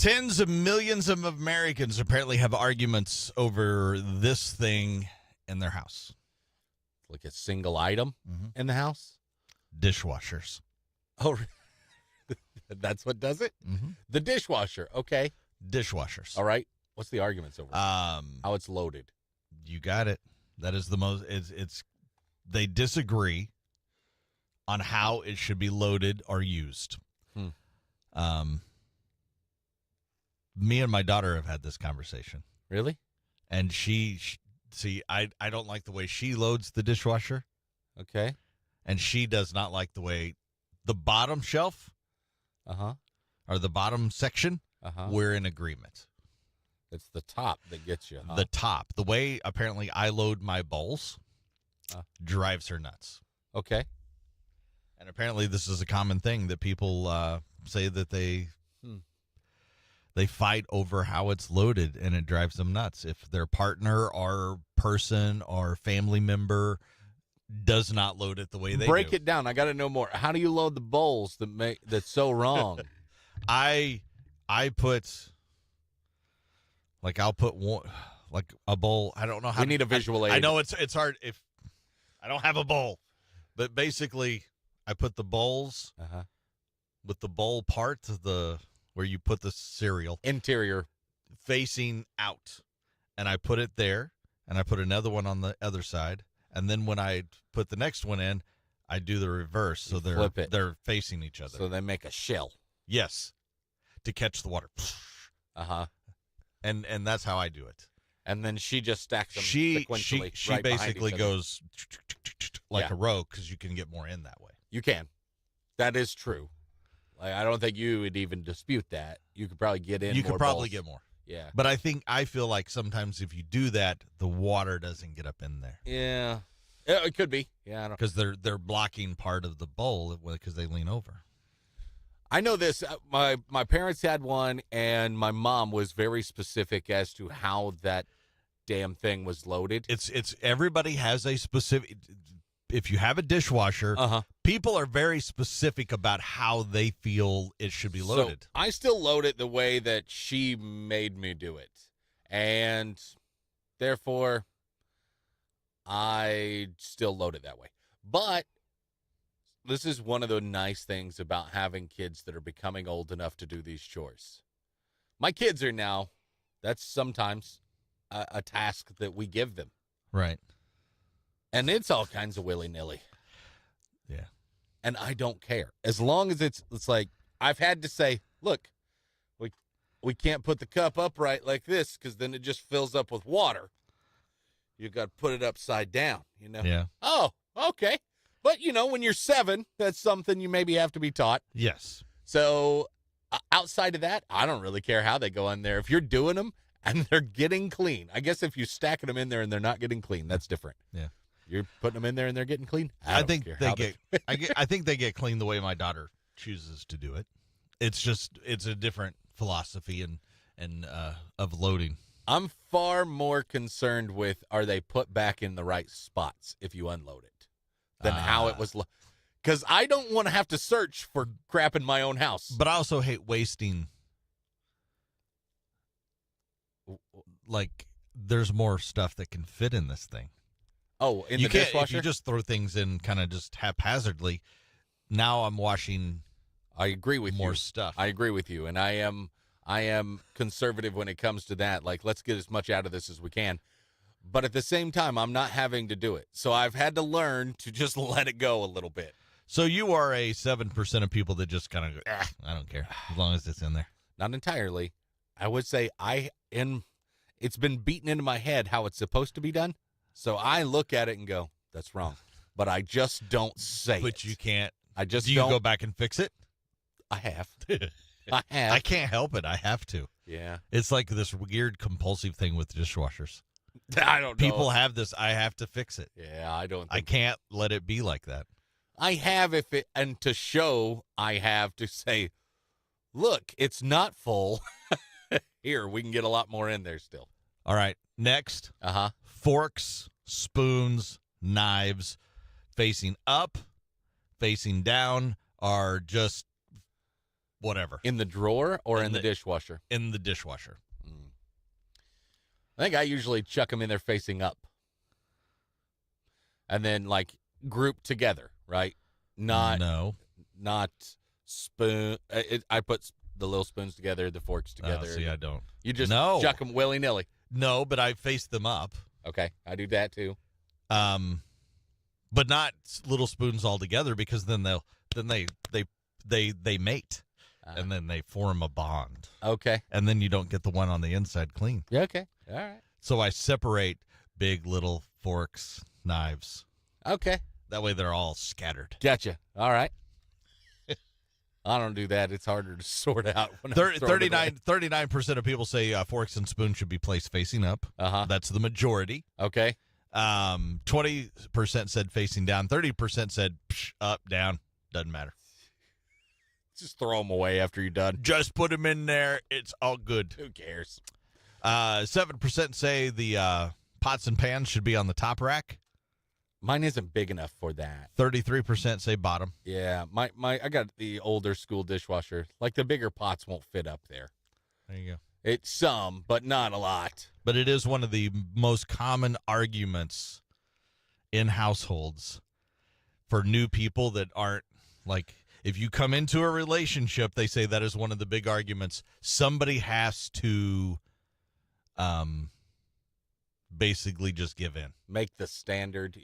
Tens of millions of Americans apparently have arguments over this thing in their house. Like a single item in the house? Dishwashers. Oh, that's what does it? Mm-hmm. The dishwasher. Okay. Dishwashers. All right. What's the arguments over? How it's loaded. You got it. That is the most. It's. They disagree on how it should be loaded or used. Me and my daughter have had this conversation. Really? And I don't like the way she loads the dishwasher. Okay. And she does not like the way the bottom shelf or the bottom section, we're in agreement. It's the top that gets you, huh? The top. The way apparently I load my bowls drives her nuts. Okay. And apparently this is a common thing that people say that they fight over how it's loaded, and it drives them nuts. If their partner or person or family member does not load it the way they Break do. it down. I got to know more. How do you load the bowls that's so wrong? I put I'll put one like a bowl. I don't know how. We need a visual aid. I know it's hard if I don't have a bowl, but basically I put the bowls with the bowl part of the where you put the cereal interior facing out, and I put it there, and I put another one on the other side, and then when I put the next one in, I do the reverse, so they're facing each other. So they make a shell. Yes, to catch the water. And that's how I do it. And then she just stacks them sequentially. She right basically behind each other. goes like a row because you can get more in that way. You can. That is true. Like, I don't think you would even dispute that. You could probably get in. You more could probably bowls. get more. Yeah. But I feel like sometimes if you do that, the water doesn't get up in there. Yeah. It could be. Yeah. I don't. Because they're blocking part of the bowl because they lean over. I know this. My parents had one, and my mom was very specific as to how that damn thing was loaded. It's everybody has a specific. If you have a dishwasher, people are very specific about how they feel it should be loaded. So I still load it the way that she made me do it, and therefore I still load it that way. But this is one of the nice things about having kids that are becoming old enough to do these chores. My kids are now, that's sometimes a task that we give them. Right. And it's all kinds of willy-nilly. Yeah. And I don't care. As long as it's like, I've had to say, look, we can't put the cup upright like this because then it just fills up with water. You got to put it upside down, you know? Yeah. Oh, okay. But, when you're 7, that's something you maybe have to be taught. Yes. So outside of that, I don't really care how they go in there. If you're doing them and they're getting clean, I guess if you're stacking them in there and they're not getting clean, that's different. Yeah. You're putting them in there and they're getting clean? I think they get clean the way my daughter chooses to do it. It's a different philosophy and of loading. I'm far more concerned with, are they put back in the right spots if you unload it than how it was. Because I don't want to have to search for crap in my own house. But I also hate wasting. Like, there's more stuff that can fit in this thing. Oh, in the dishwasher? If you just throw things in kind of just haphazardly, now I'm washing I agree with more you. stuff. I agree with you. And I am conservative when it comes to that. Like, let's get as much out of this as we can. But at the same time, I'm not having to do it. So I've had to learn to just let it go a little bit. So you are a 7% of people that just kind of go, I don't care, as long as it's in there. Not entirely. I would say it's been beaten into my head how it's supposed to be done. So I look at it and go, that's wrong. But I just don't say it. But you can't. I just Do you don't. go back and fix it? I have. I can't help it. I have to. Yeah. It's like this weird compulsive thing with dishwashers. I don't know. People have this, I have to fix it. Yeah, I don't I can't let it be like that. I have and to show, I have to say, look, it's not full. Here, we can get a lot more in there still. All right. Next. Forks, spoons, knives, facing up, facing down, are just whatever. In the drawer or in the dishwasher? In the dishwasher. I think I usually chuck them in there facing up. And then, like, group together, right? Not spoon. I put the little spoons together, the forks together. See, I don't. You just chuck them willy-nilly. No, but I face them up. Okay, I do that too. But not little spoons all together, because then they mate, and then they form a bond. Okay. And then you don't get the one on the inside clean. Yeah. Okay. All right. So I separate big, little forks, knives. Okay. That way they're all scattered. Gotcha. All right. I don't do that. It's harder to sort out. When 39% of people say forks and spoons should be placed facing up. That's the majority. Okay. 20% said facing down. 30% said up, down. Doesn't matter. Just throw them away after you're done. Just put them in there. It's all good. Who cares? 7% say the pots and pans should be on the top rack. Mine isn't big enough for that. 33% say bottom. Yeah, I got the older school dishwasher. Like, the bigger pots won't fit up there. There you go. It's some, but not a lot. But it is one of the most common arguments in households for new people that aren't, like, if you come into a relationship, they say that is one of the big arguments. Somebody has to basically just give in. Make the standard,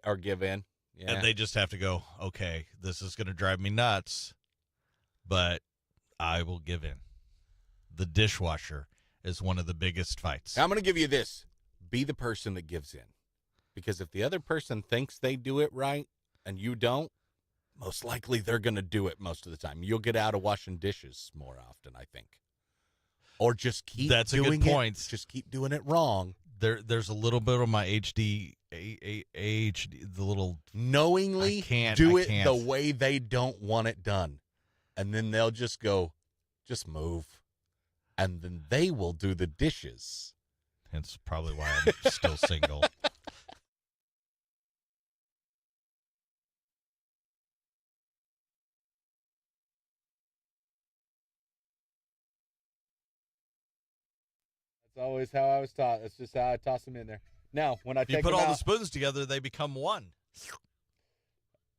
or give in. Yeah. And they just have to go, okay, this is going to drive me nuts, but I will give in. The dishwasher is one of the biggest fights. I'm going to give you this. Be the person that gives in. Because if the other person thinks they do it right and you don't, most likely they're going to do it most of the time. You'll get out of washing dishes more often, I think. Or just keep That's doing a good point. Just keep doing it wrong. There's a little bit of my ADHD, the little knowingly do it the way they don't want it done, and then they'll just go, just move, and then they will do the dishes. That's probably why I'm still single. That's always how I was taught. That's just how I toss them in there. Now, when I take them out, you put all the spoons together, they become one.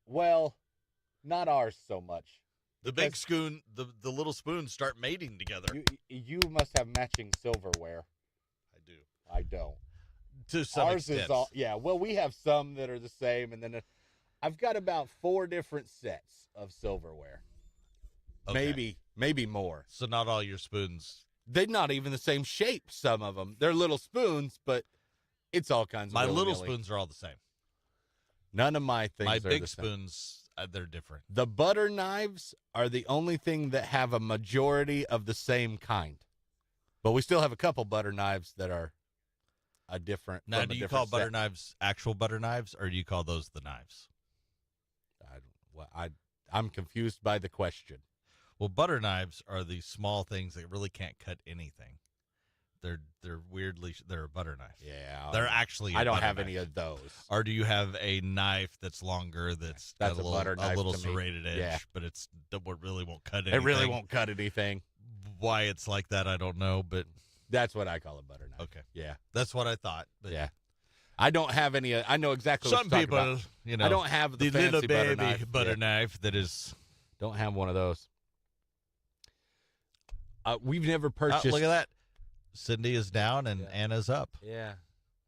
Well, not ours so much. The big spoon, the little spoons start mating together. You must have matching silverware. I do. I don't. To some Ours extent. Is all, yeah. Well, we have some that are the same, and then I've got about 4 different sets of silverware. Okay. Maybe more. So not all your spoons. They're not even the same shape, some of them. They're little spoons, but it's all kinds of My little spoons are all the same. None of my things are the same. My big spoons, they're different. The butter knives are the only thing that have a majority of the same kind. But we still have a couple butter knives that are a different. Now, do you call butter knives actual butter knives, or do you call those the knives? I'm confused by the question. Well, butter knives are the small things that really can't cut anything. They're a butter knife. Yeah, they're actually. I don't have any of those. Or do you have a knife that's longer? That's got a little serrated edge, but it really won't cut anything. It really won't cut anything. Why it's like that, I don't know, but that's what I call a butter knife. Okay, yeah, that's what I thought. But yeah, I don't have any. I know exactly. Some what people, about. I don't have the little fancy baby butter knife that is. Don't have one of those. We've never purchased. Look at that. Cindy is down and Anna's up. Yeah.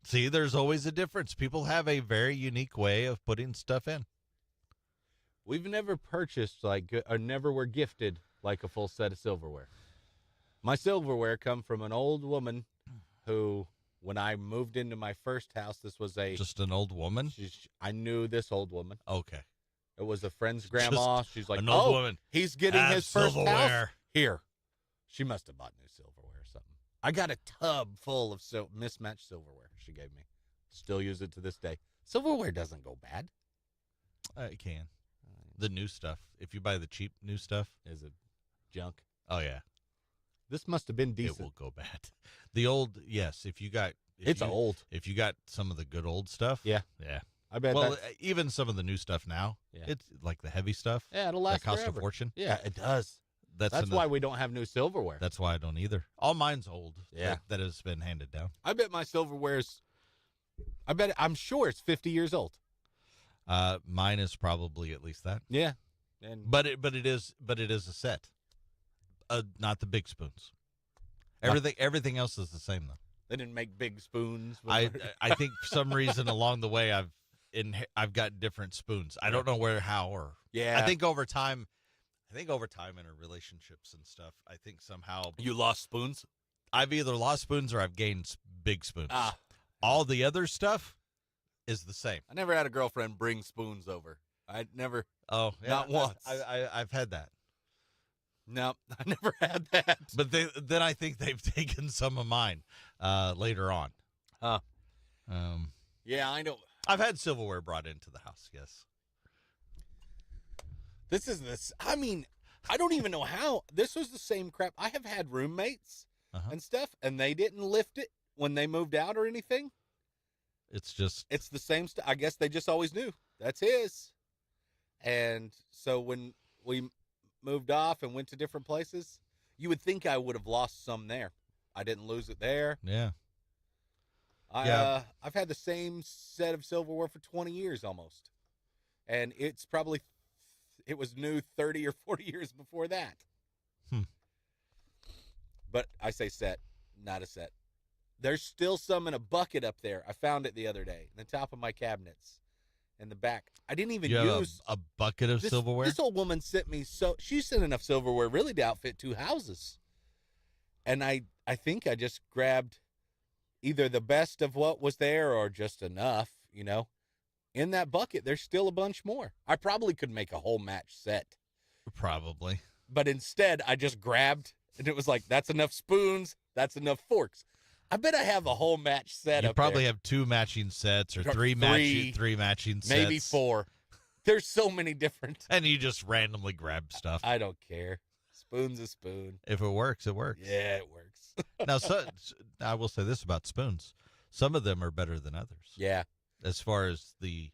See, there's always a difference. People have a very unique way of putting stuff in. We've never purchased or never were gifted like a full set of silverware. My silverware come from an old woman who, when I moved into my first house, this was just an old woman. I knew this old woman. Okay. It was a friend's grandma. She's like, an old woman. He's getting his first house here. She must have bought new silverware or something. I got a tub full of mismatched silverware she gave me. Still use it to this day. Silverware doesn't go bad. It can. The new stuff. If you buy the cheap new stuff. Is it junk? Oh, yeah. This must have been decent. It will go bad. The old, yes. It's old. If you got some of the good old stuff. Yeah. Yeah. I bet. Well, even some of the new stuff now. Yeah. It's like the heavy stuff. Yeah, it'll last that costs forever. a fortune. Yeah, it does. That's why we don't have new silverware. That's why I don't either. All mine's old. Yeah. That has been handed down. I bet my silverware's. I'm sure it's 50 years old. Mine is probably at least that. Yeah, and But it is a set. Not the big spoons. Everything else is the same though. they didn't make big spoons. I think for some reason along the way I've got different spoons. I don't know how or yeah. I think over time in our relationships and stuff, I think somehow you lost spoons. I've either lost spoons or I've gained big spoons. Ah, All the other stuff is the same. I never had a girlfriend bring spoons over. I never. Oh, yeah, Not once. I've had that. No, I never had that. But then I think they've taken some of mine later on. Huh. Yeah, I know. I've had silverware brought into the house, yes. I mean, I don't even know how. This was the same crap. I have had roommates and stuff, and they didn't lift it when they moved out or anything. It's It's the same stuff. I guess they just always knew. That's his. And so when we moved off and went to different places, you would think I would have lost some there. I didn't lose it there. yeah. I've had the same set of silverware for 20 years almost. And it was new 30 or 40 years before that. But I say set, not a set. There's still some in a bucket up there. I found it the other day in the top of my cabinets in the back. I didn't even You have use a bucket of silverware. This old woman sent me she sent enough silverware really to outfit 2 houses. And I think I just grabbed either the best of what was there or just enough, In that bucket, there's still a bunch more. I probably could make a whole match set. Probably. But instead, I just grabbed, and it was like, that's enough spoons, that's enough forks. I bet I have a whole match set You up probably there. have 2 matching sets or 3 matching sets. Maybe 4. There's so many different. And you just randomly grab stuff. I don't care. Spoon's a spoon. If it works, it works. Yeah, it works. Now, I will say this about spoons. Some of them are better than others. Yeah. As far as the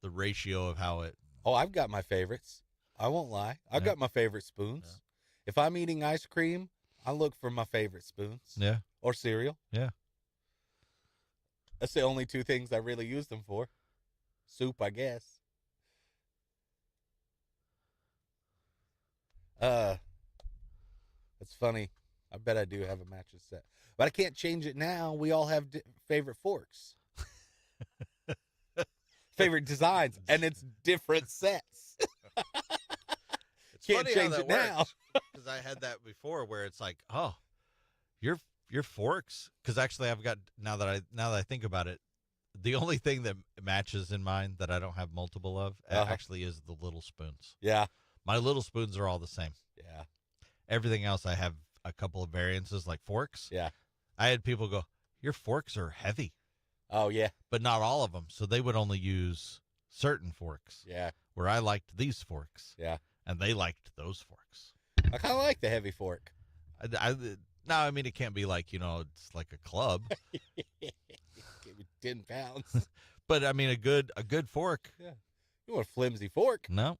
ratio of how it. Oh, I've got my favorites. I won't lie. I've got my favorite spoons. Yeah. If I'm eating ice cream, I look for my favorite spoons. Yeah. Or cereal. Yeah. That's the only 2 things I really use them for. Soup, I guess. It's funny. I bet I do have a matching set. But I can't change it now. We all have favorite forks. Favorite designs. And it's different sets. It's Can't funny change how it that now. works, because I had that before where it's like, oh, your forks. Because actually, I've got now that I think about it, the only thing that matches in mine that I don't have multiple of actually is the little spoons. Yeah. My little spoons are all the same. Yeah. Everything else, I have a couple of variances like forks. Yeah. I had people go, your forks are heavy, Oh, yeah. but not all of them. So they would only use certain forks. Yeah. Where I liked these forks. Yeah. And they liked those forks. I kind of like the heavy fork. No, I mean, it can't be like, it's like a club. Give me 10 pounds. But I mean, a good fork. Yeah. You want a flimsy fork? No.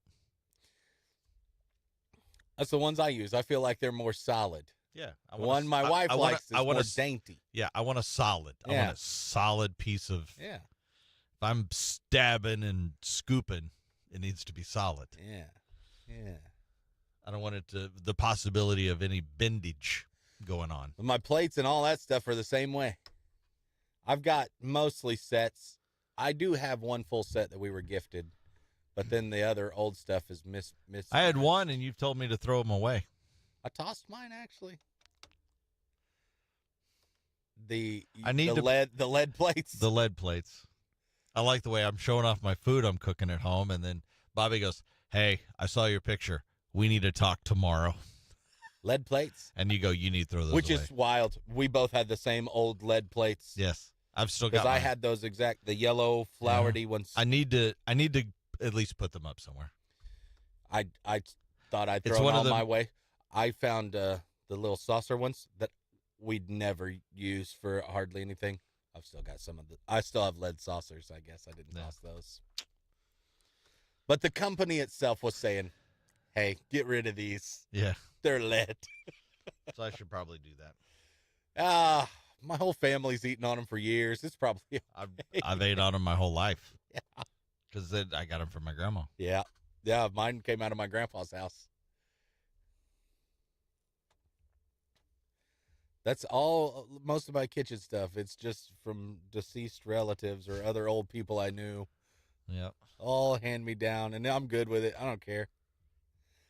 That's the ones I use. I feel like they're more solid. Yeah. One my wife likes is more dainty. Yeah, I want a solid. I want a solid piece of. Yeah. If I'm stabbing and scooping, it needs to be solid. Yeah. Yeah. I don't want the possibility of any bendage going on. But my plates and all that stuff are the same way. I've got mostly sets. I do have one full set that we were gifted, but then the other old stuff is missed. I had one, and you've told me to throw them away. I tossed mine actually. I the need lead plates. The lead plates. I like the way I'm showing off my food I'm cooking at home, and then Bobby goes, "Hey, I saw your picture. We need to talk tomorrow." Lead plates. And you go, "You need to throw those Which away." is wild. We both had the same old lead plates. Yes, I've still got. Because I mine. had those the yellow flowery ones. I need to at least put them up somewhere. I thought I'd It's throw one them of all the- my way. I found the little saucer ones that we'd never use for hardly anything. I've still got some of the. I still have lead saucers. I guess I didn't Yeah. toss those. But the company itself was saying, hey, get rid of these. Yeah. They're lead. So I should probably do that. My whole family's eaten on them for years. It's probably I've ate on them my whole life. Yeah. Because I got them from my grandma. Yeah. Mine came out of my grandpa's house. That's all. Most of my kitchen stuff. It's just from deceased relatives or other old people I knew. Yep. All hand me down, and I'm good with it. I don't care.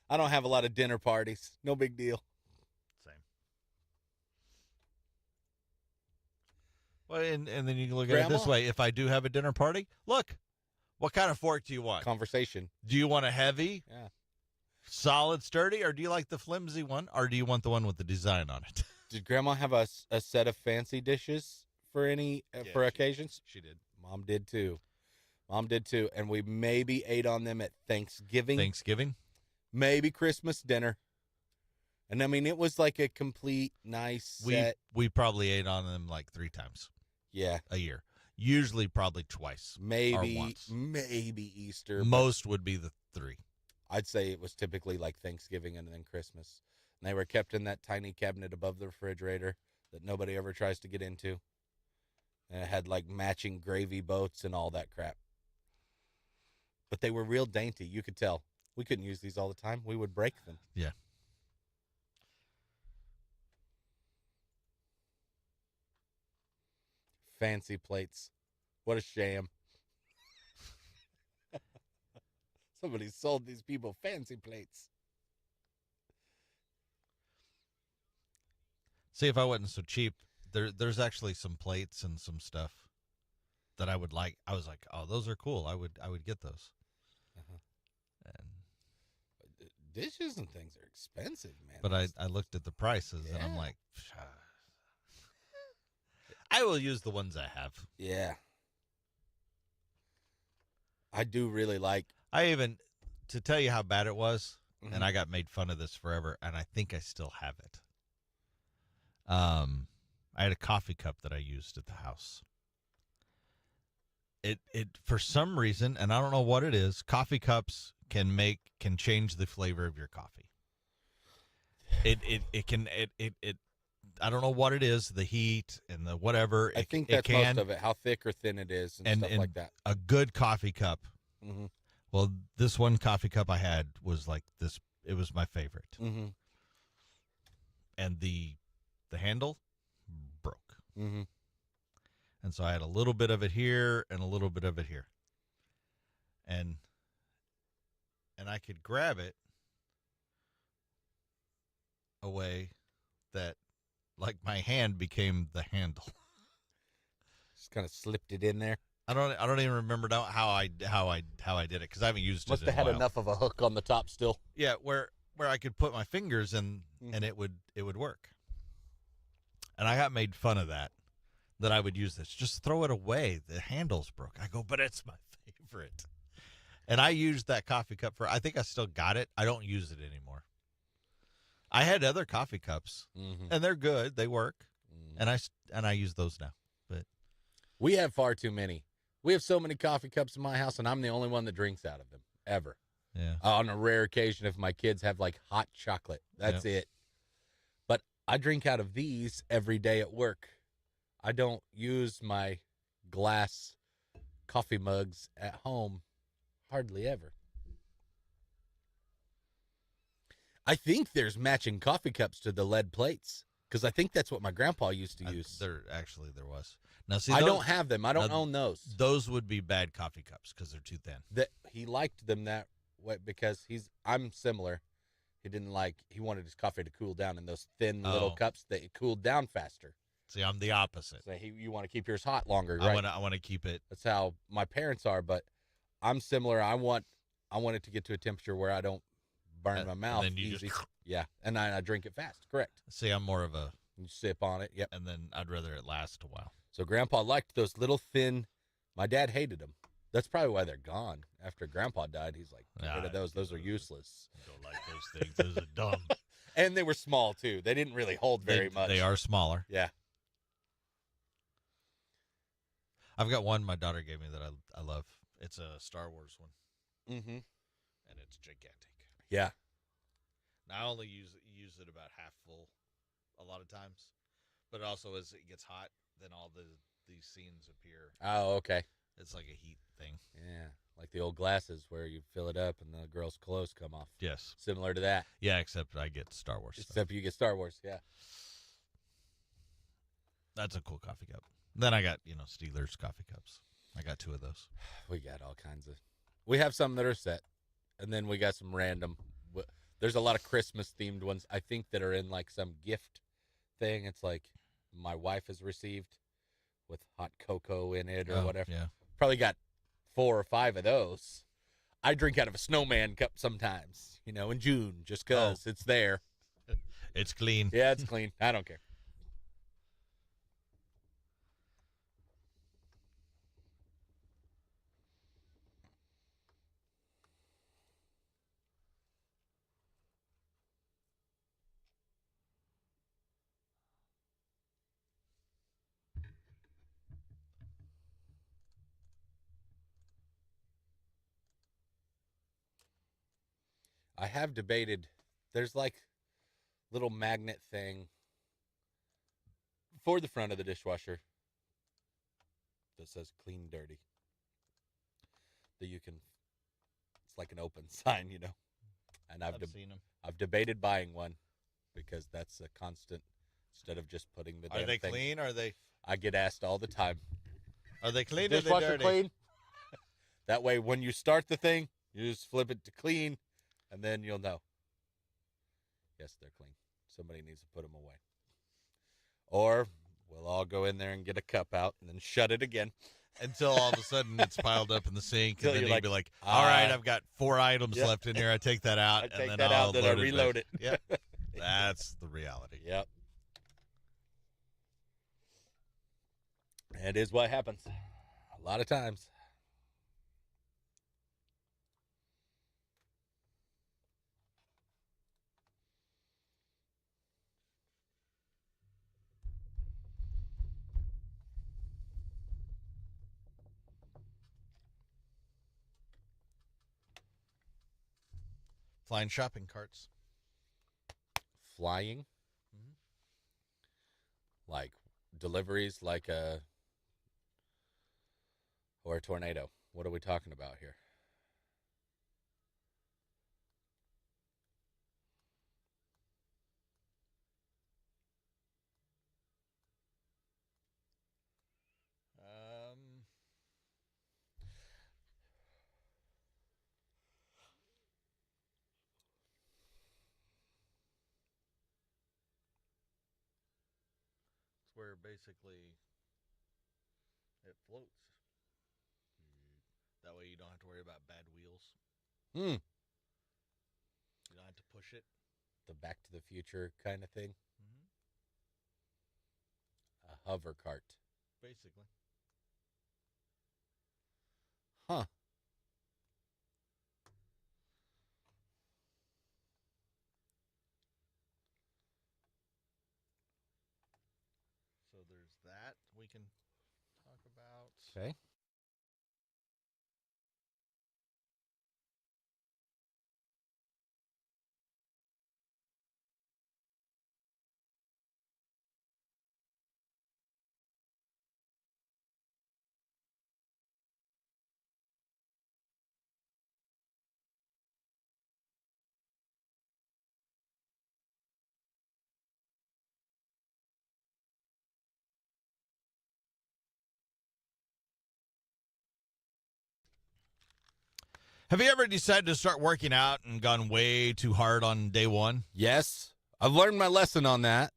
I don't have a lot of dinner parties. No big deal. Same. Well, and then you can look at it this Grandma? way. If I do have a dinner party, look, what kind of fork do you want? Conversation. Do you want a heavy, Yeah. solid, sturdy, or do you like the flimsy one, or do you want the one with the design on it? Did Grandma have a set of fancy dishes for for occasions? She did. Mom did too. And we maybe ate on them at Thanksgiving. Maybe Christmas dinner. And I mean, it was like a complete nice set. We probably ate on them like 3 times Yeah. a year. Usually probably twice. Maybe or once. maybe Easter. Most would be the 3. I'd say it was typically like Thanksgiving and then Christmas. And they were kept in that tiny cabinet above the refrigerator that nobody ever tries to get into. And it had like matching gravy boats and all that crap. But they were real dainty. You could tell. We couldn't use these all the time. We would break them. Yeah. Fancy plates. What a sham. Somebody sold these people fancy plates. See, if I wasn't so cheap, there's actually some plates and some stuff that I would like. I was like, oh, those are cool. I would get those. Uh-huh. And Dishes and things are expensive, man. but I looked at the prices and I'm Yeah. like, I will use the ones I have. Yeah. I do really like. I even, to tell you how bad it was, Mhm. and I got made fun of this forever, and I think I still have it. I had a coffee cup that I used at the house. It for some reason, and I don't know what it is, coffee cups can change the flavor of your coffee. It can I don't know what it is, the heat and the whatever. I think that's most of it, how thick or thin it is and stuff like that. A good coffee cup. Mm-hmm. Well, this one coffee cup I had was like this. It was my favorite. Mm-hmm. And the handle broke. Mm-hmm. And so I had a little bit of it here and a little bit of it here. And I could grab it a way that like my hand became the handle. Just kind of slipped it in there. I don't even remember now how I did it because I haven't used Must it have in a had while. enough of a hook on the top still. Yeah, where I could put my fingers in Mhm. and it would work. And I got made fun of that I would use this. Just throw it away. The handle's broke. I go, but it's my favorite. And I used that coffee cup I think I still got it. I don't use it anymore. I had other coffee cups, Mm-hmm. and they're good. They work. And I use those now. But We have far too many. We have so many coffee cups in my house, and I'm the only one that drinks out of them, ever. yeah. On a rare occasion, if my kids have like hot chocolate, that's it. But I drink out of these every day at work. I don't use my glass coffee mugs at home hardly ever. I think there's matching coffee cups to the lead plates because I think that's what my grandpa used to use. There was. Now see, I those, don't have them. I don't now, own those. Those would be bad coffee cups because they're too thin. That he liked them that way because I'm similar. He wanted his coffee to cool down in those thin little Oh. cups that it cooled down faster. See, I'm the opposite. So you want to keep yours hot longer, right? I want to keep it. That's how my parents are, but I'm similar. I want it to get to a temperature where I don't burn my mouth and then you easy. just Yeah, and I drink it fast. Correct. see. I'm more of a, You sip on it. Yep. and then I'd rather it last a while. So Grandpa liked those little thin. My dad hated them. That's probably why they're gone. After Grandpa died, he's like, get rid of those. Those are useless. Don't like those things. Those are dumb. And they were small too. They didn't really hold very much. They are smaller. Yeah. I've got one my daughter gave me that I love. It's a Star Wars one, Mm-hmm. and it's gigantic. Yeah. And I only use it about half full a lot of times. But also as it gets hot, then all these seams appear. Oh, okay. It's like a heat thing. Yeah, like the old glasses where you fill it up and the girl's clothes come off. Yes. Similar to that. Yeah, except I get Star Wars stuff. Except you get Star Wars, yeah. That's a cool coffee cup. Then I got, Steelers coffee cups. I got 2 of those. We got all kinds of. We have some that are set, and then we got some random. There's a lot of Christmas themed ones, I think, that are in like some gift thing. It's like my wife has received with hot cocoa in it or whatever. Yeah. Probably got 4 or 5 of those. I drink out of a snowman cup sometimes, in June, just because it's there. It's clean. Yeah, it's clean. I don't care. I have debated. There's like little magnet thing for the front of the dishwasher that says clean dirty. That you can, it's like an open sign, And I've seen them. I've debated buying one because that's a constant instead of just putting the damn Are they thing. clean? Or are they I get asked all the time. Are they clean or are they Dishwasher dirty? clean? That way when you start the thing, you just flip it to clean and then you'll know. Yes, they're clean. Somebody needs to put them away. Or we'll all go in there and get a cup out and then shut it again. Until all of a sudden it's piled up in the sink, Until and then you're you'd like, be like, all right, I've got 4 items Yep. left in here. I take that out, I and take then that I'll out, then I load reload back. it. Yep. That's the reality. Yep. It is what happens. A lot of times. Flying shopping carts. Flying. Mhm. Like deliveries, like or a tornado. What are we talking about here? It's where basically it floats. That way you don't have to worry about bad wheels. Hmm. You don't have to push it. The Back to the Future kind of thing. Mm-hmm. A hover cart. Basically. Huh. So there's that we can talk about. Okay. Have you ever decided to start working out and gone way too hard on day one? Yes. I've learned my lesson on that.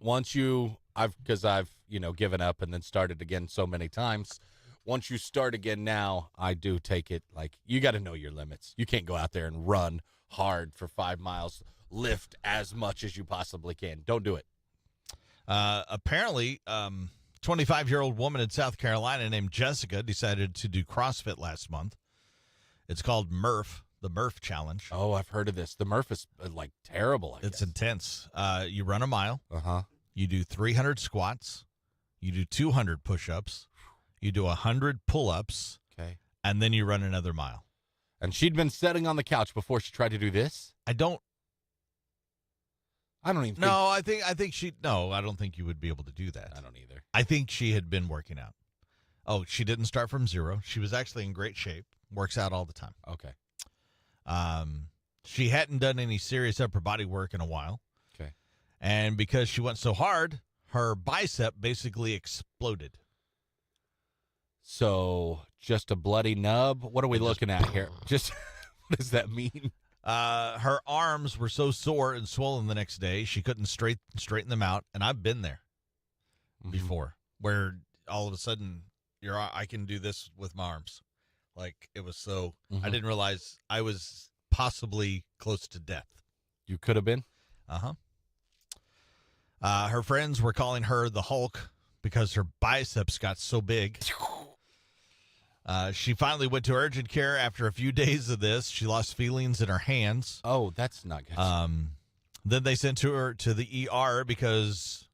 Because I've given up and then started again so many times. Once you start again now, I do take it like you got to know your limits. You can't go out there and run hard for 5 miles, lift as much as you possibly can. Don't do it. Apparently, 25-year-old woman in South Carolina named Jessica decided to do CrossFit last month. It's called Murph, the Murph Challenge. Oh, I've heard of this. The Murph is terrible. It's intense. You run a mile. Uh-huh. You do 300 squats. You do 200 push-ups. You do 100 pull-ups. Okay. And then you run another mile. And she'd been sitting on the couch before she tried to do this? I don't I don't even think. No, I think she. No, I don't think you would be able to do that. I don't either. I think she had been working out. Oh, she didn't start from zero. She was actually in great shape. Works out all the time. Okay. She hadn't done any serious upper body work in a while. Okay. And because she went so hard, her bicep basically exploded. So just a bloody nub. What are we looking at here? Just what does that mean? Her arms were so sore and swollen the next day, she couldn't straighten them out. And I've been there before, where all of a sudden I can do this with my arms. Like it was so. I didn't realize I was possibly close to death. You could have been. Her friends were calling her the Hulk because her biceps got so big. She finally went to urgent care after a few days of this. She lost feelings in her hands. Oh, that's not good. Then they sent her to the ER because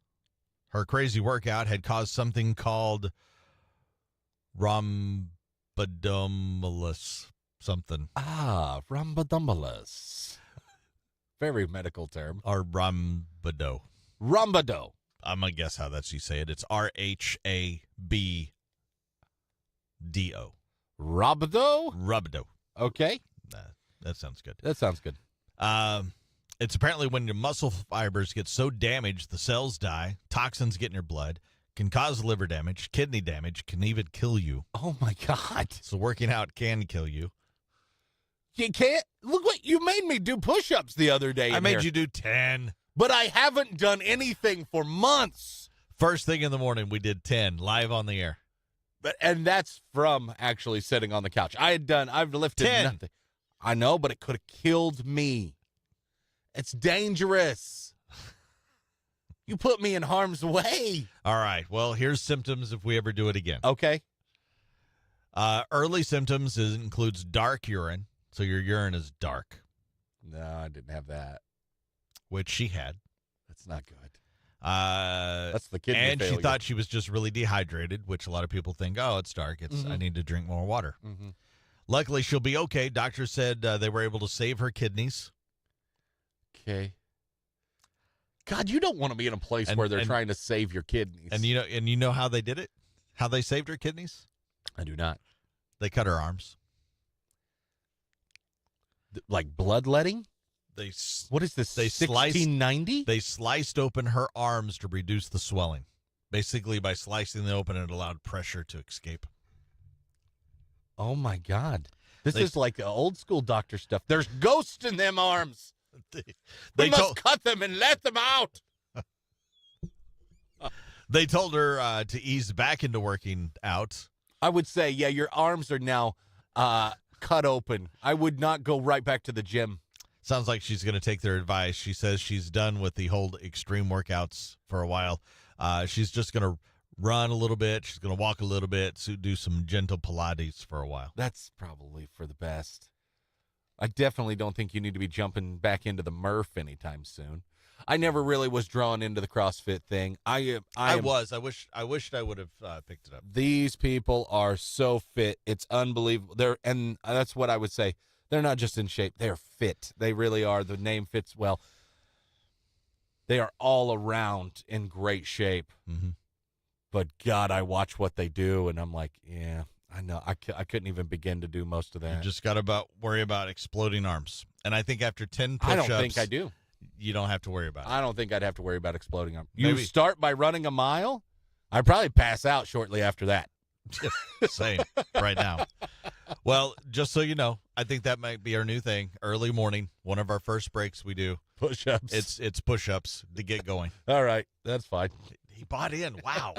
her crazy workout had caused something called rhombodomalus something. Rhombodomalus. Very medical term. Or rhombodo. Rhombodo. I'm going to guess how that's you say it. It's RHABDO. Rhombodo? Rhombodo. Okay. That sounds good. That sounds good. It's apparently when your muscle fibers get so damaged, the cells die, toxins get in your blood, can cause liver damage, kidney damage, can even kill you. Oh, my God. So working out can kill you. You can't. Look what you made me do push-ups the other day. I made you do 10. But I haven't done anything for months. First thing in the morning, we did 10 live on the air. And that's from actually sitting on the couch. I've lifted 10. nothing. I know, but it could have killed me. It's dangerous. You put me in harm's way. All right. Well, here's symptoms if we ever do it again. Okay. Early symptoms includes dark urine. So your urine is dark. No, I didn't have that. Which she had. That's not good. That's the kidney And failure. she thought she was just really dehydrated, which a lot of people think, oh, it's dark. I need to drink more water. Mm-hmm. Luckily, she'll be okay. Doctors said they were able to save her kidneys. Okay. God, you don't want to be in a place where they're trying to save your kidneys. And you know how they did it? How they saved her kidneys? I do not. They cut her arms. Like bloodletting? What is this? They 1690? They sliced open her arms to reduce the swelling. Basically, by slicing them open, it allowed pressure to escape. Oh, my God. This is like the old school doctor stuff. There's ghosts in them arms. We must cut them and let them out. They told her to ease back into working out. I would say, yeah, your arms are now cut open. I would not go right back to the gym. Sounds like she's going to take their advice. She says she's done with the whole extreme workouts for a while. She's just going to run a little bit. She's going to walk a little bit, do some gentle Pilates for a while. That's probably for the best. I definitely don't think you need to be jumping back into the Murph anytime soon. I never really was drawn into the CrossFit thing. I was. I wished I would have picked it up. These people are so fit. It's unbelievable. And that's what I would say. They're not just in shape. They're fit. They really are. The name fits well. They are all around in great shape. Mm-hmm. But, God, I watch what they do, and I'm like, yeah, I know. I couldn't even begin to do most of that. You just got to worry about exploding arms. And I think after 10 push-ups, I don't think I do. You don't have to worry about it. I don't think I'd have to worry about exploding arms. Maybe. You start by running a mile? I'd probably pass out shortly after that. Same right now. Well, just so you know, I think that might be our new thing. Early morning, one of our first breaks we do. Push-ups. It's push-ups to get going. All right. That's fine. He bought in. Wow.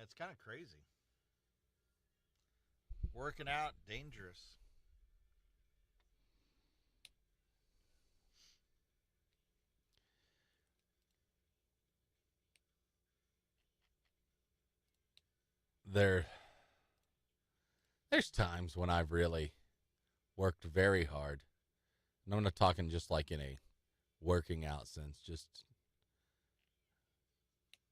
It's kind of crazy. Working out, dangerous. There's times when I've really worked very hard. And I'm not talking just like in a working out sense, just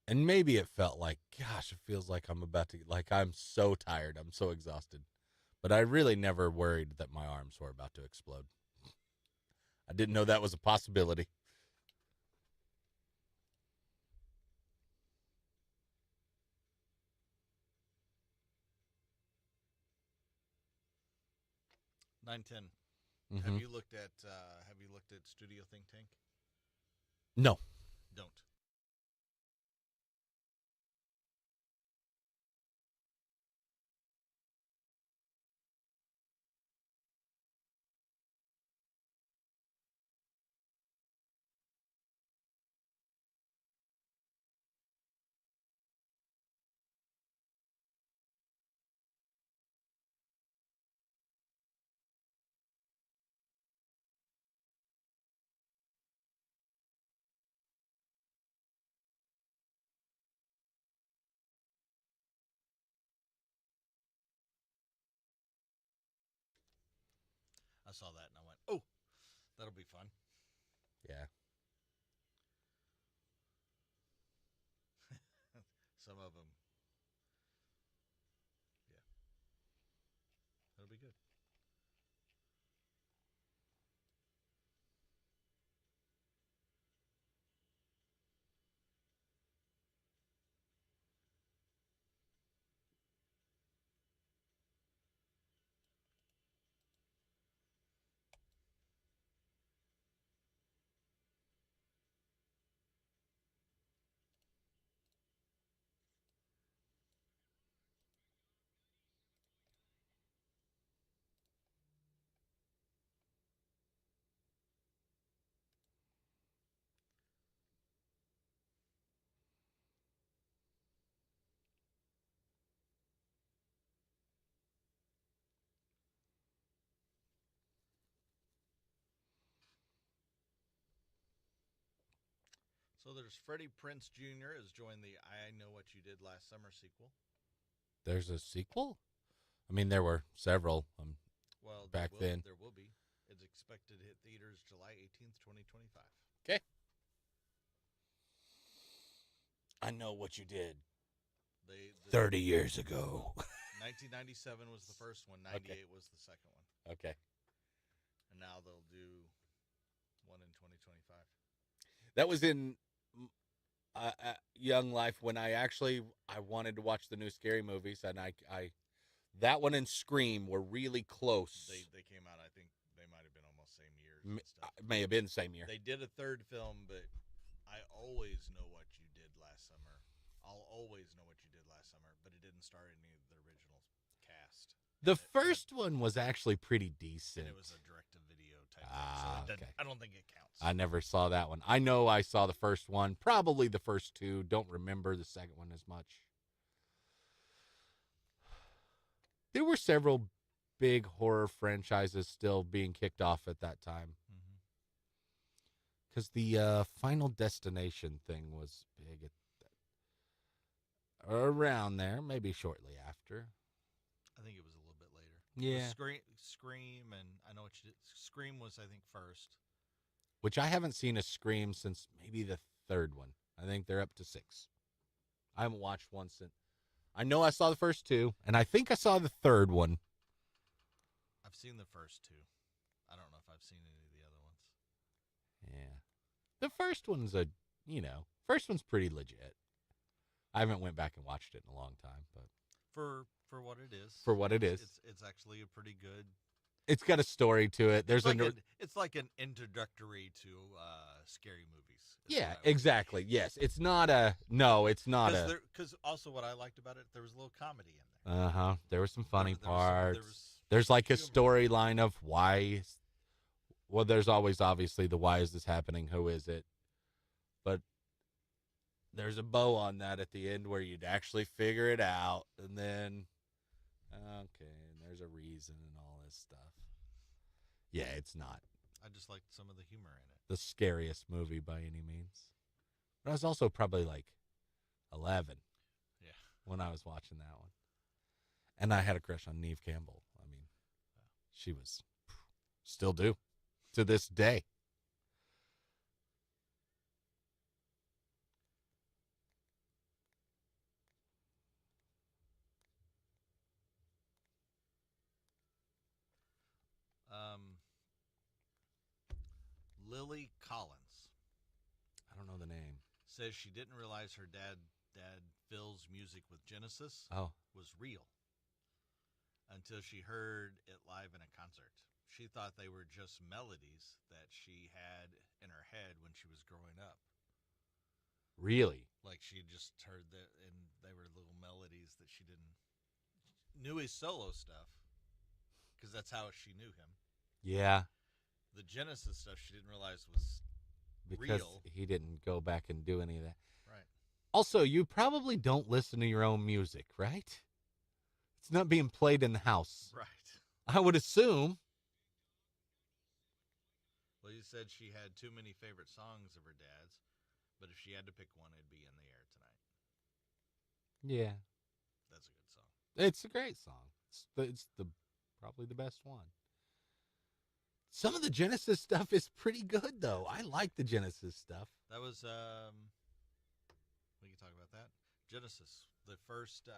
and maybe it felt like, gosh, it feels like I'm so tired, I'm so exhausted. But I really never worried that my arms were about to explode. I didn't know that was a possibility. $9.10. Mm-hmm. Have you looked at Studio Think Tank? No. Don't. I saw that and I went, oh, that'll be fun. Yeah. Some of them. Yeah. That'll be good. So there's Freddie Prinze Jr. has joined the I Know What You Did Last Summer sequel. There's a sequel? I mean, there were several Well, back then. There will be. It's expected to hit theaters July 18th, 2025. Okay. I Know What You Did 30 years ago. 1997 was the first one. 98 was the second one. Okay. And now they'll do one in 2025. That was in Young Life when I wanted to watch the new Scary movies, and I that one and Scream were really close. They came out, I think they might have been almost same years and stuff. May have been the same year. They did a third film, but I Always Know What You Did Last Summer. I'll Always Know What You Did Last Summer, but it didn't star any of the original cast. The first one was actually pretty decent. And it was a direct-to-video type thing, so okay. I don't think it counts. I never saw that one. I know I saw the first one, probably the first two. Don't remember the second one as much. There were several big horror franchises still being kicked off at that time. Because the Final Destination thing was big around there, maybe shortly after. I think it was a little bit later. Yeah. Scream, and I Know What You Did. Scream was, I think, first. Which I haven't seen a Scream since maybe the third one. I think they're up to 6. I haven't watched one since. I know I saw the first 2, and I think I saw the third one. I've seen the first 2. I don't know if I've seen any of the other ones. Yeah. The first one's first one's pretty legit. I haven't went back and watched it in a long time, but for what it is. For what it is. It's actually a pretty good. It's got a story to it. It's like an introductory to scary movies. Yeah, exactly. Yes, it's not because also what I liked about it, there was a little comedy in there. There were some funny parts. There's like a storyline of why. Well, there's always obviously the why is this happening? Who is it? But there's a bow on that at the end where you'd actually figure it out, and then okay, and there's a reason and all this stuff. Yeah, it's not I just liked some of the humor in it. the scariest movie by any means. But I was also probably like 11 Yeah. when I was watching that one. And I had a crush on Neve Campbell. I mean, she was, still do, to this day. Lily Collins I don't know the name. says she didn't realize her dad Phil's music with Genesis Oh, was real until she heard it live in a concert. She thought they were just melodies that she had in her head when she was growing up. really? Like she just heard that, and they were little melodies that she knew his solo stuff because that's how she knew him. Yeah, The Genesis stuff she didn't realize was because real. he didn't go back and do any of that. Right. Also, you probably don't listen to your own music, right? It's not being played in the house. Right. I would assume. Well, you said she had too many favorite songs of her dad's, but if she had to pick one, it'd be In the Air Tonight. Yeah, That's a good song. it's a great song. It's the probably the best one. Some of the Genesis stuff is pretty good, though. I like the Genesis stuff. That was we can talk about that. Genesis, the first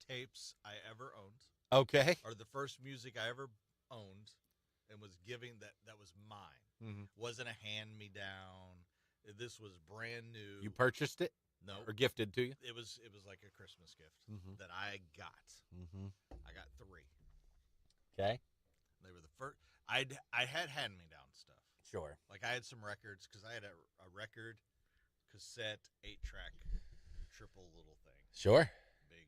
tapes I ever owned, Okay. or the first music I ever owned, and was giving that was mine. Mm-hmm. Wasn't a hand me down. This was brand new. You purchased it No, or gifted to you? it was like a Christmas gift Mm-hmm. that I got. Mm-hmm. I got 3. Okay. They were the first. I had hand me down stuff. Sure. Like I had some records because I had a record, cassette, 8-track, triple little thing, Sure. big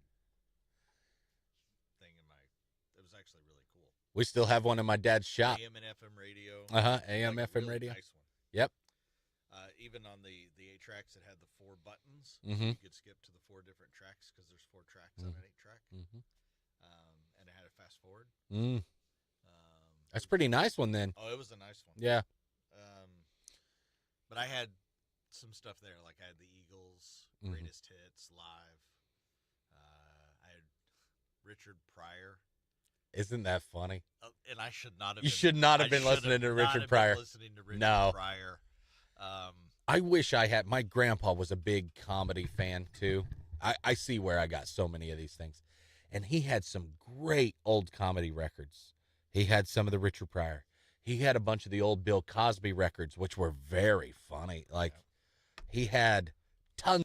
thing in my. It was actually really cool. We still have one in my dad's shop. AM and FM radio. AM, like a FM really radio. Nice one. Yep. Even on the 8 tracks, it had the 4 buttons. Mhm. You could skip to the 4 different tracks because there's 4 tracks on an 8-track. Mm-hmm. And it had a fast forward. Mm. Um, That's a pretty nice one then. Oh, it was a nice one. Yeah. But I had some stuff there. Like I had the Eagles, Mhm. Greatest Hits, Live. I had Richard Pryor. Isn't that funny? And I should not have. You should not have I been should listening to not Richard have Pryor. Been listening to Richard No. Pryor. I wish I had. My grandpa was a big comedy fan too. I see where I got so many of these things. And he had some great old comedy records. He had some of the Richard Pryor. He had a bunch of the old Bill Cosby records, which were very funny. Like, he had tons.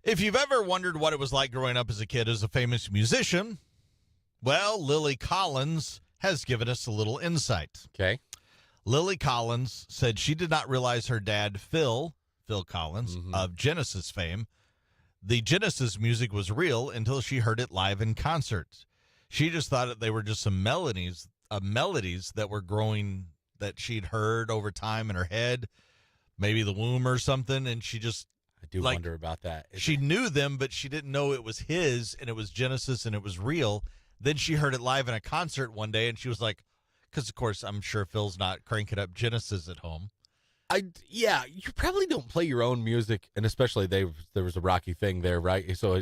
If you've ever wondered what it was like growing up as a kid as a famous musician, well, Lily Collins has given us a little insight. Okay. Lily Collins said she did not realize her dad, Phil Collins, of Genesis fame, the Genesis music was real until she heard it live in concert. She just thought that they were just some melodies that were growing, that she'd heard over time in her head, maybe the womb or something, and she just, I do wonder about that. she knew them, but she didn't know it was his, and it was Genesis, and it was real. Then she heard it live in a concert one day, and she was like, because, of course, I'm sure Phil's not cranking up Genesis at home. Yeah, you probably don't play your own music, and especially there was a Rocky thing there, right? So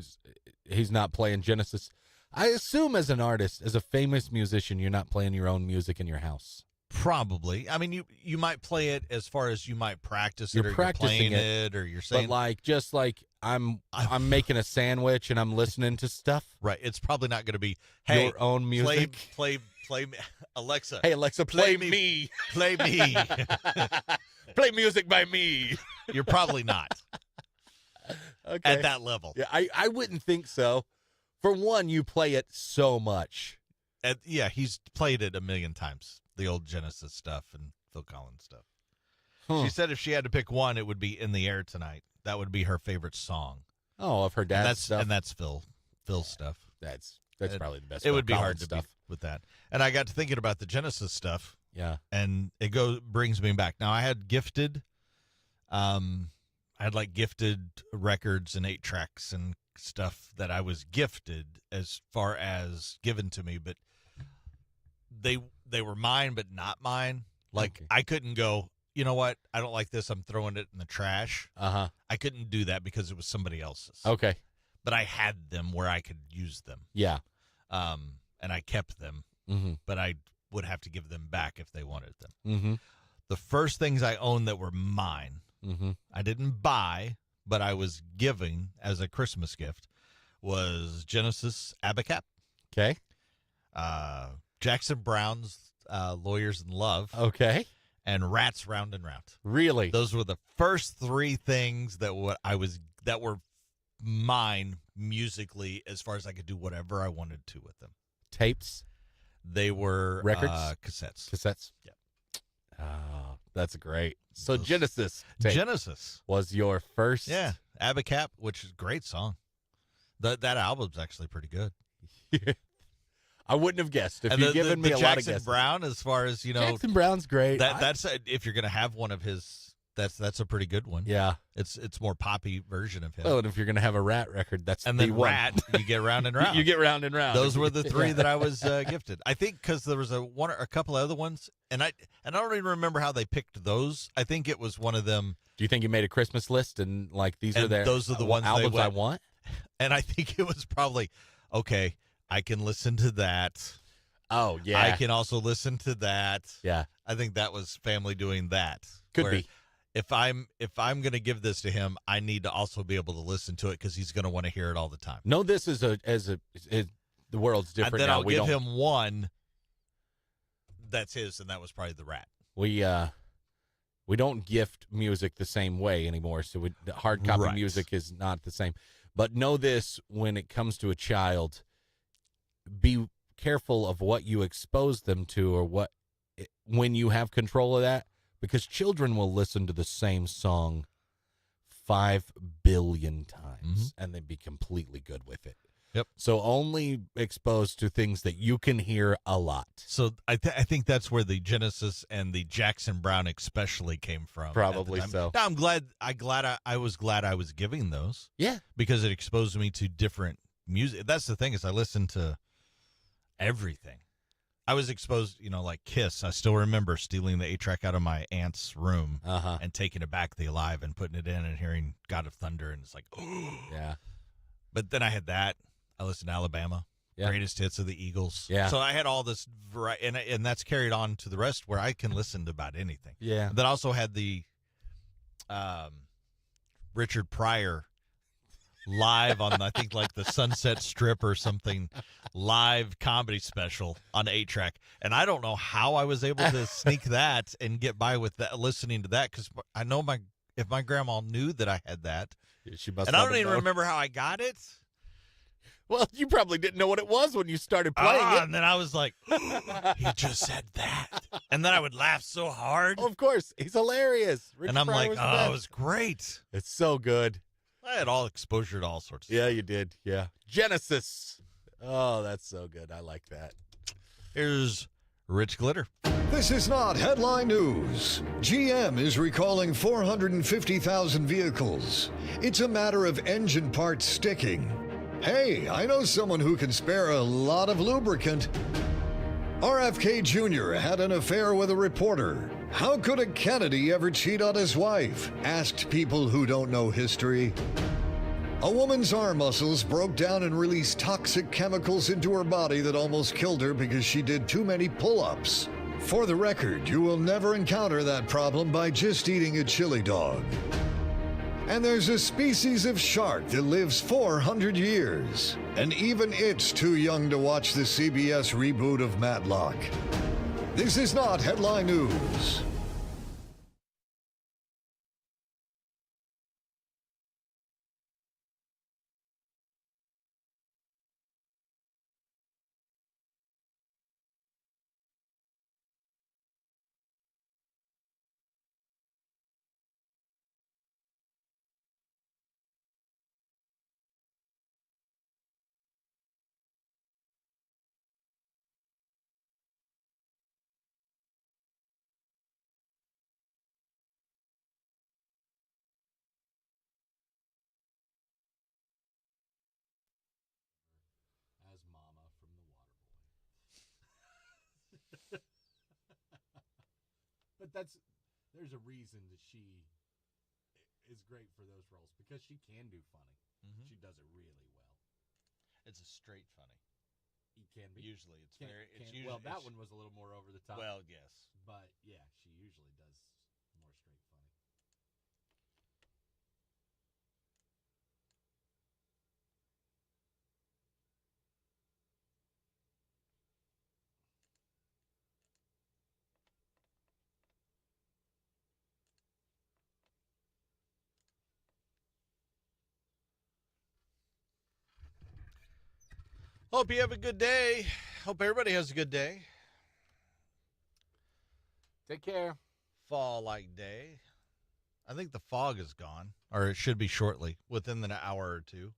he's not playing Genesis. I assume as an artist, as a famous musician, you're not playing your own music in your house. Probably. I mean, you might play it as far as you might practice it, You're or practicing you're playing it, or you're saying, But like, just like I'm making a sandwich and I'm listening to stuff. right? It's probably not going to be, hey, Your own music. play, Alexa, Hey Alexa, play play me. me. play me. Play music by me. You're probably not Okay. at that level. Yeah, I wouldn't think so. For one, you play it so much. Yeah, he's played it a million times. The old Genesis stuff and Phil Collins stuff. She said if she had to pick one, it would be "In the Air Tonight." That would be her favorite song. Oh, of her dad's stuff. And that's Phil's stuff. That's It- probably the best. It would be Phil hard Collins to stuff. beat with that. And I got to thinking about the Genesis stuff, Yeah. and it brings me back. Now I had gifted, I had like gifted records and 8-tracks and stuff that I was gifted as far as given to me, but they were mine, but not mine. Like Okay. I couldn't go, you know what? I don't like this. I'm throwing it in the trash. Uh-huh. I couldn't do that because it was somebody else's. Okay. But I had them where I could use them. Yeah. And I kept them, Mm-hmm. but I would have to give them back if they wanted them. Mm-hmm. The first things I owned that were mine, Mm-hmm. I didn't buy, but I was giving as a Christmas gift, was Genesis Abacap, Okay. Jackson Brown's Lawyers in Love, Okay. and Rats Round and Round. Really? Those were the first three things that were mine musically, as far as I could do whatever I wanted to with them. Tapes, They were Records? cassettes. cassettes. Yeah. Oh, that's great. So Those- Genesis tape Genesis. was your first. Yeah. Abacap, which is a great song. That album's actually pretty good. I wouldn't have guessed if And you'd given me a lot of Jackson guesses. Brown, as far as, you know, Jackson Brown's great. that's if you're going to have one of his, that's a pretty good one. Yeah. It's more poppy version of him. Well, and if you're going to have a Rat record, that's And the then one. Rat, you get Round and Round. You get round and round. Those were the three Yeah. that I was gifted. I think because there was a couple other ones, and I don't even remember how they picked those. I think it was one of them, Do you think you made a Christmas list and like these are And their those are the ones they albums I went- want? and I think it was probably, okay, I can listen to that. Oh yeah, I can also listen to that. yeah, I think that was family doing that. could where be. If I'm going to give this to him, I need to also be able to listen to it because he's going to want to hear it all the time. No, this is the world's different And then now. I'll We give don't- him one that's his, and that was probably the Rat. We don't gift music the same way anymore. So the hard copy Right. music is not the same. But know this: when it comes to a child, be careful of what you expose them to, or when you have control of that, because children will listen to the same song 5 billion times and then be completely good with it. Yep. So only exposed to things that you can hear a lot. So I think that's where the Genesis and the Jackson Brown especially came from. at the Probably time. so. Now, I was glad I was giving those Yeah. because it exposed me to different music. That's the thing, is I listened to everything. I was exposed, like Kiss. I still remember stealing the 8-track out of my aunt's room Uh-huh. and taking it back to the Alive and putting it in and hearing God of Thunder, and it's like, oh. Yeah. But then I had that. I listened to Alabama, Yeah. greatest hits of the Eagles. Yeah. So I had all this variety, and that's carried on to the rest where I can listen to about anything. Yeah. Then also had the Richard Pryor live on, I think, like the Sunset Strip or something, live comedy special on 8-track. And I don't know how I was able to sneak that and get by with that, listening to that, because I know if my grandma knew that I had that, She must and I not don't have even known. remember how I got it. Well, you probably didn't know what it was when you started playing And then I was like, he just said that. And then I would laugh so hard. it. Of course, he's hilarious. Richard And I'm Pryor like, was the oh, best. it was great. It's so good. I had all exposure to all sorts of Yeah, you did. Yeah. Genesis. Oh, that's so good. I like that. Here's Rich Glitter. This is not headline news. GM is recalling 450,000 vehicles. It's a matter of engine parts sticking. Hey, I know someone who can spare a lot of lubricant. RFK Jr. had an affair with a reporter. How could a Kennedy ever cheat on his wife? Asked people who don't know history. A woman's arm muscles broke down and released toxic chemicals into her body that almost killed her because she did too many pull-ups. For the record, you will never encounter that problem by just eating a chili dog. And there's a species of shark that lives 400 years, and even it's too young to watch the CBS reboot of Matlock. This is not headline news. As Mama from the Waterboy. But there's a reason that she is great for those roles, because she can do funny. Mm-hmm. She does it really well. It's a straight funny. It can be. Usually, it's Can- very. It's can- usually, well, that it's- one was a little more over the top. Well, yes. But yeah, she usually does more straight funny. Hope you have a good day. Hope everybody has a good day. Take care. Fall-like day. I think the fog is gone, or it should be shortly, within an hour or two.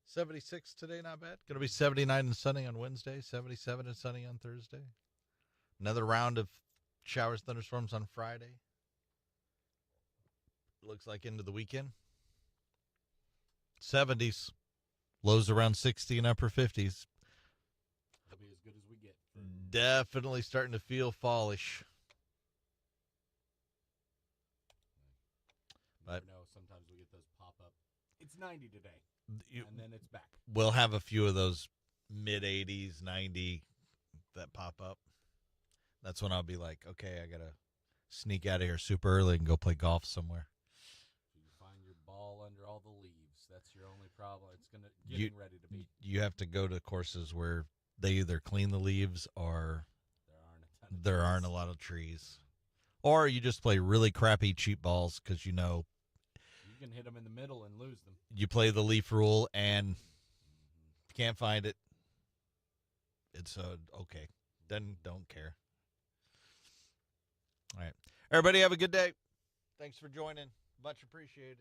76 today, not bad. Going to be 79 and sunny on Wednesday, 77 and sunny on Thursday. Another round of showers, thunderstorms on Friday. Looks like into the weekend. 70s. Lows around 60 and upper 50s. It'll be as good as we get. Definitely starting to feel fallish. You never know. Sometimes we get those pop up. It's 90 today, and then it's back. We'll have a few of those mid-80s, 90 that pop up. That's when I'll be like, okay, I got to sneak out of here super early and go play golf somewhere. You find your ball under all the leaves. That's your only problem. It's getting ready to be. You have to go to courses where they either clean the leaves or There aren't a lot of trees. Or you just play really crappy cheap balls because you know You can hit them in the middle and lose them. you play the leaf rule and if you can't find it, it's okay. Then don't care. All right. Everybody have a good day. Thanks for joining. Much appreciated.